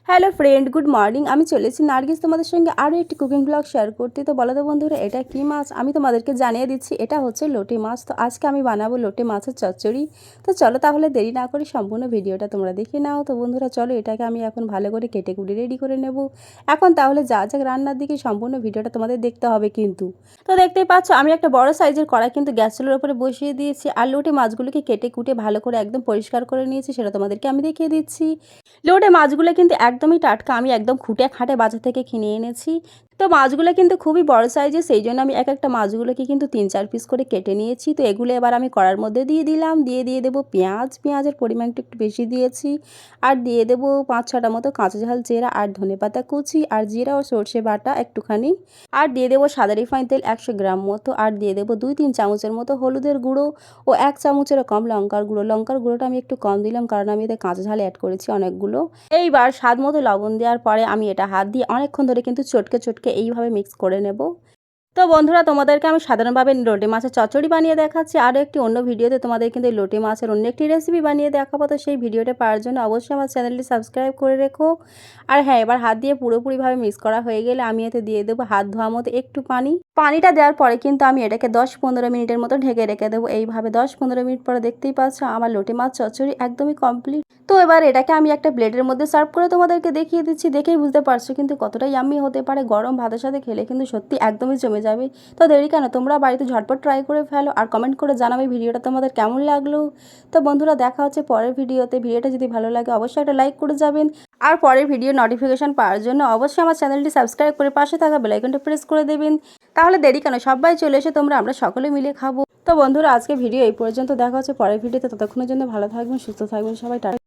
Hello friend, good morning. আমি চলেছি নার্গিস তোমাদের সঙ্গে আরও একটি কুকিং ব্লগ শেয়ার করতে। তো বলো তো বন্ধুরা, এটা কি মাছ আমি তোমাদেরকে জানিয়ে দিচ্ছি। এটা হচ্ছে লোটে মাছ। তো আজকে আমি বানাবো লোটে মাছের চচ্চড়ি। তো চলো তাহলে দেরি না করে সম্পূর্ণ ভিডিওটা তোমরা দেখে নাও। তো বন্ধুরা চলো, এটাকে আমি এখন ভালো করে কেটে কুটে রেডি করে নেব। এখন তাহলে যা যা রান্নার দিকে সম্পূর্ণ ভিডিওটা তোমাদের দেখতে হবে কিন্তু। তো দেখতেই পাচ্ছ, আমি একটা বড় সাইজের কড়াই কিন্তু গ্যাস চুলার উপরে বসিয়ে দিয়েছি। আর লোটে মাছগুলোকে কেটে কুটে ভালো করে একদম পরিষ্কার করে নিয়েছি, সেটা তোমাদেরকে আমি দেখিয়ে দিচ্ছি। লোটে মাছগুলো কিন্তু একদমই টাটকা, আমি একদম খুঁটে খাটে বাজার থেকে কিনে এনেছি। তো মাছগুলো কিন্তু খুবই বড় সাইজের, সেই জন্য আমি এক একটা মাছগুলোকে কিন্তু 3-4 পিস করে কেটে নিয়েছি। তো এগুলো এবার আমি কড়ার মধ্যে দিয়ে দিলাম, দিয়ে দেবো পেঁয়াজের পরিমাণটা একটু বেশি দিয়েছি। আর দিয়ে দেবো 5-6টা মতো কাঁচা ঝাল চেরা আর ধনেপাতা কুচি আর জিরা ও সর্ষে বাটা একটুখানি। আর দিয়ে দেবো সাদা রিফাইন তেল 100 গ্রাম মতো। আর দিয়ে দেবো 2-3 চামচের মতো হলুদের গুঁড়ো ও 1 চামচেরও কম লঙ্কার গুঁড়োটা আমি একটু কম দিলাম, কারণ আমি এতে কাঁচা ঝাল অ্যাড করেছি অনেকগুলো। এইবার স্বাদ মতো লবণ দেওয়ার পরে আমি এটা হাত দিয়ে অনেকক্ষণ ধরে কিন্তু চটকে এইভাবে মিক্স করে নেব। তো বন্ধুরা, তোমাদেরকে আমি সাধারণভাবে লোটে মাছের চচ্চড়ি বানিয়ে দেখাচ্ছি। আরও একটি অন্য ভিডিওতে তোমাদের কিন্তু এই লোটে মাছের অন্য একটি রেসিপি বানিয়ে দেখাবো। তো সেই ভিডিওটা পাওয়ার জন্য অবশ্যই আমার চ্যানেলটি সাবস্ক্রাইব করে রেখো। আর হ্যাঁ, এবার হাত দিয়ে পুরোপুরিভাবে মিক্স করা হয়ে গেলে আমি এতে দিয়ে দেবো হাত ধোয়া মতো একটু পানি। পানিটা দেওয়ার পরে কিন্তু আমি এটাকে 10-15 মিনিটের মতো ঢেকে রেখে দেবো। এইভাবে 10-15 মিনিট পরে দেখতেই পাচ্ছ আমার লোটে মাছ চচ্চড়ি একদমই কমপ্লিট। তো এবার এটাকে আমি একটা প্লেটের মধ্যে সার্ভ করে তোমাদেরকে দেখিয়ে দিচ্ছি। দেখেই বুঝতে পারছো কিন্তু কতটা ইয়াম্মি হতে পারে। গরম ভাতের সাথে খেলে কিন্তু সত্যি একদমই জমে যাবে। তো দেরি কেন, তোমরা বাড়িতে ঝটপট ট্রাই করে ফেলো আর কমেন্ট করে জানাবে ভিডিওটা তোমাদের কেমন লাগলো। তো বন্ধুরা, দেখা হচ্ছে পরের ভিডিওতে। ভিডিওটা যদি ভালো লাগে অবশ্যই একটা লাইক করে যাবেন। আর পরের ভিডিও নোটিফিকেশন পাওয়ার জন্য অবশ্যই আমার চ্যানেলটি সাবস্ক্রাইব করে পাশে থাকা বেল আইকনটা প্রেস করে দেবেন। তাহলে দেরি কেন, সবাই চলে এসে আমরা সকলে মিলে খাবো। তো বন্ধুরা, আজকে ভিডিও এই পর্যন্ত। দেখা হচ্ছে পরের ভিডিওতে। ততক্ষণের জন্য ভালো থাকবেন, সুস্থ থাকবেন সবাই। টাটা।